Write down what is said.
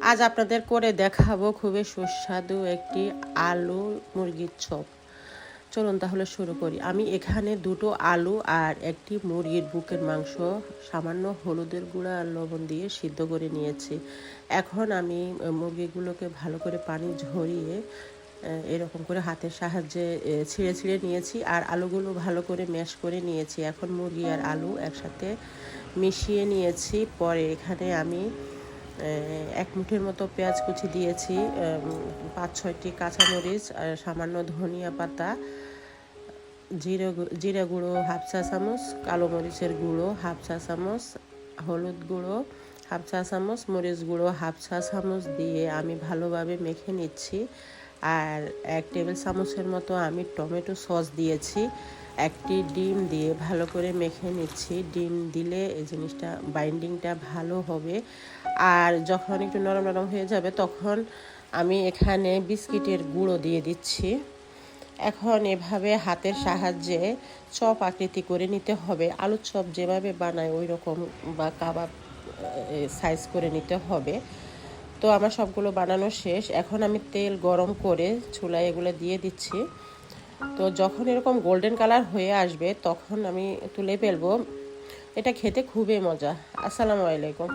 আজ আপনাদের করে দেখাবো খুবই সুস্বাদু একটি আলু মুরগির চপ। চলুন তাহলে শুরু করি। আমি এখানে দুটো আলু আর একটি মুরগির বুকের মাংস সামান্য হলুদের গুঁড়া আর লবণ দিয়ে সিদ্ধ করে নিয়েছি। এখন আমি মুরগিগুলোকে ভালো করে পানি ঝরিয়ে এরকম করে হাতের সাহায্যে ছিঁড়ে ছিঁড়ে নিয়েছি আর আলুগুলো ভালো করে ম্যাশ করে নিয়েছি। এখন মুরগি আর আলু একসাথে মিশিয়ে নিয়েছি। পরে এখানে আমি এক মুঠির মতো পেঁয়াজ কুচি দিয়েছি, 5-6টি কাঁচামরিচ আর সামান্য ধনিয়া পাতা, জিরে গুঁড়ো হাফ চা চামচ, কালো মরিচের গুঁড়ো হাফ চা চামচ, হলুদ গুঁড়ো হাফ চা চামচ, মরিচ গুঁড়ো হাফ চা চামচ দিয়ে আমি ভালোভাবে মেখে নিচ্ছি। আর 1 টেবিল চামচের মতো আমি টমেটো সস দিয়েছি। একটি ডিম দিয়ে ভালো করে মেখে নিচ্ছি। ডিম দিলে এই জিনিসটা বাইন্ডিংটা ভালো হবে। আর যখন একটু নরম নরম হয়ে যাবে তখন আমি এখানে বিস্কিটের গুঁড়ো দিয়ে দিচ্ছি। এখন এভাবে হাতের সাহায্যে চপ আকৃতি করে নিতে হবে। আলুর চপ যেভাবে বানায় ওই রকম বা কাবাব সাইজ করে নিতে হবে। তো আমার সবগুলো বানানো শেষ। এখন আমি তেল গরম করে চুলায় এগুলো দিয়ে দিচ্ছি। তো যখন এরকম গোল্ডেন কালার হয়ে আসবে তখন আমি তুলে ফেলবো। এটা খেতে খুবই মজা। আসসালামু আলাইকুম।